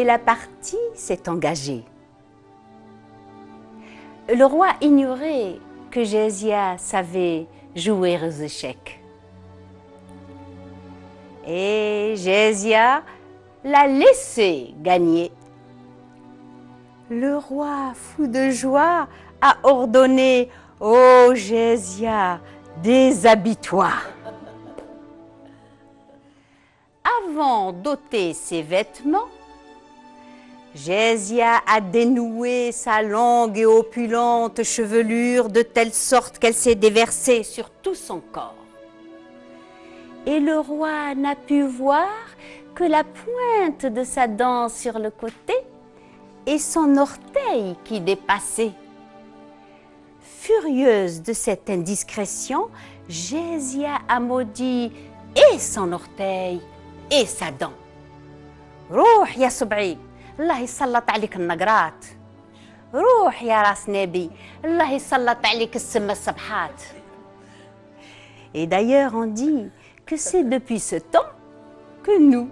et la partie s'est engagée. Le roi ignorait que Jésia savait jouer aux échecs. Et Jésia l'a laissé gagner. Le roi, fou de joie, a ordonné « Oh Jésia, déshabille-toi !» Avant d'ôter ses vêtements, Jésia a dénoué sa longue et opulente chevelure de telle sorte qu'elle s'est déversée sur tout son corps. Et le roi n'a pu voir que la pointe de sa dent sur le côté et son orteil qui dépassait. Furieuse de cette indiscrétion, Jésia a maudit et son orteil et sa dent. « Rouh ya sub'i, Allah ysallat alik al-nagrat. Rouh ya ras nabi, Allah ysallat alik al-samma sabhat. » Et d'ailleurs on dit que c'est depuis ce temps que nous,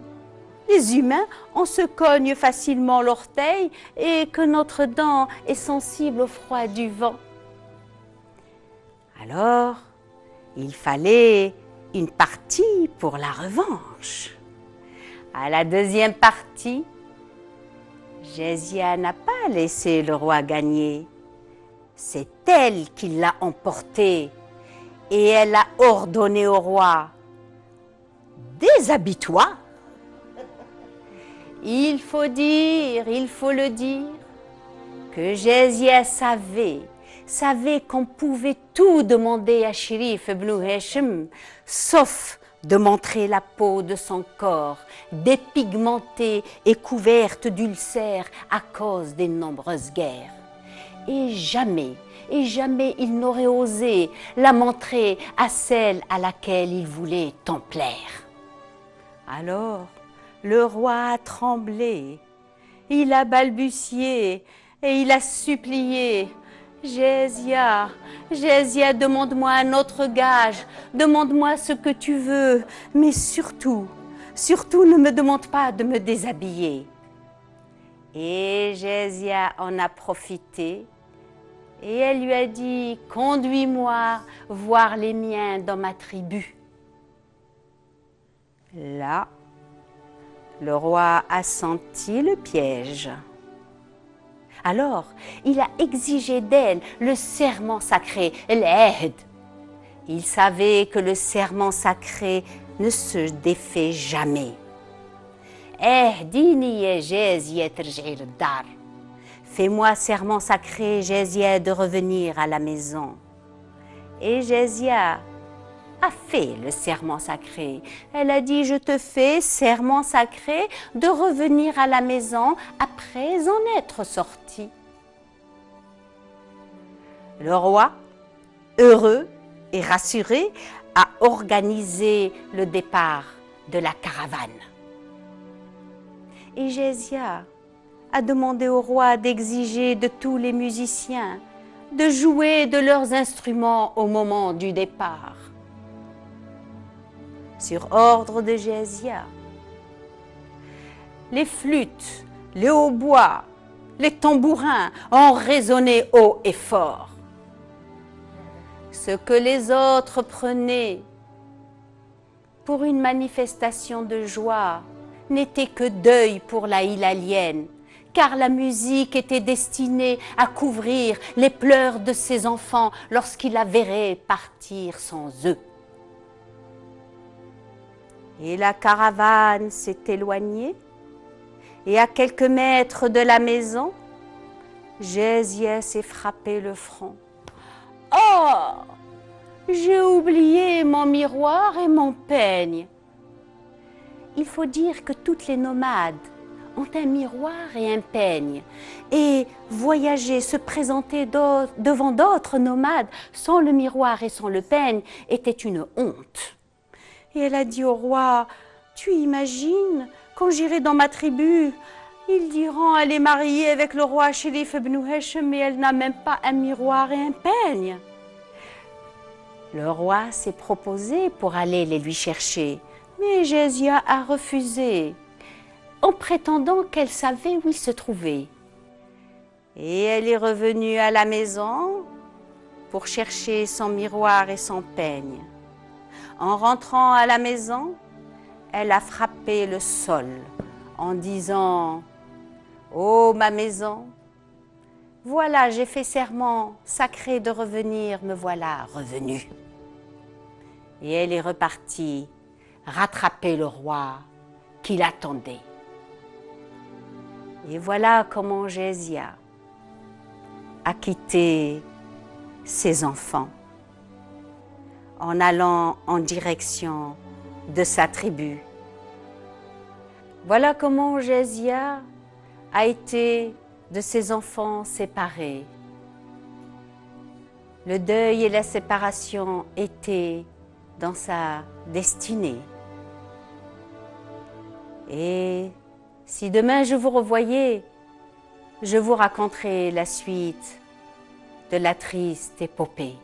les humains, on se cogne facilement l'orteil et que notre dent est sensible au froid du vent. Alors, il fallait une partie pour la revanche. À la deuxième partie, Jésia n'a pas laissé le roi gagner. C'est elle qui l'a emporté et elle a ordonné au roi « Déshabille-toi !» Il faut le dire, que Jésia savait qu'on pouvait tout demander à Chérif ibn Hachim, sauf de montrer la peau de son corps, dépigmentée et couverte d'ulcères à cause des nombreuses guerres. Et jamais il n'aurait osé la montrer à celle à laquelle il voulait tant plaire. Alors, le roi a tremblé, il a balbutié et il a supplié « Jésia, Jésia, demande-moi un autre gage, demande-moi ce que tu veux, mais surtout ne me demande pas de me déshabiller. » Et Jésia en a profité et elle lui a dit « Conduis-moi voir les miens dans ma tribu. » Là, le roi a senti le piège. Alors, il a exigé d'elle le serment sacré, l'Ahd. Il savait que le serment sacré ne se défait jamais. Ahdini ya Jésia terji'i lid-dar. Fais-moi serment sacré, Jésia, de revenir à la maison. Et Jésia a fait le serment sacré. Elle a dit « Je te fais serment sacré de revenir à la maison après en être sorti. » Le roi, heureux et rassuré, a organisé le départ de la caravane. Et Jésia a demandé au roi d'exiger de tous les musiciens de jouer de leurs instruments au moment du départ. Sur ordre de Jésia, les flûtes, les hautbois, les tambourins ont résonné haut et fort. Ce que les autres prenaient pour une manifestation de joie n'était que deuil pour la Hilalienne, car la musique était destinée à couvrir les pleurs de ses enfants lorsqu'ils la verraient partir sans eux. Et la caravane s'est éloignée, et à quelques mètres de la maison, Jésia s'est frappé le front. « Oh, j'ai oublié mon miroir et mon peigne !» Il faut dire que toutes les nomades ont un miroir et un peigne, et voyager, se présenter devant d'autres nomades sans le miroir et sans le peigne était une honte. Et elle a dit au roi, « Tu imagines, quand j'irai dans ma tribu, ils diront elle est mariée avec le roi Chérif ibn Hachim, mais elle n'a même pas un miroir et un peigne. » Le roi s'est proposé pour aller les lui chercher, mais Jésia a refusé. en prétendant qu'elle savait où il se trouvait. Et elle est revenue à la maison pour chercher son miroir et son peigne. En rentrant à la maison, elle a frappé le sol en disant « Oh ma maison, voilà, j'ai fait serment sacré de revenir, me voilà revenue. » Et elle est repartie rattraper le roi qui l'attendait. Et voilà comment Gésia a quitté ses enfants en allant en direction de sa tribu. Voilà comment Gésia a été de ses enfants séparés. Le deuil et la séparation étaient dans sa destinée. Et si demain je vous revoyais, je vous raconterai la suite de la triste épopée.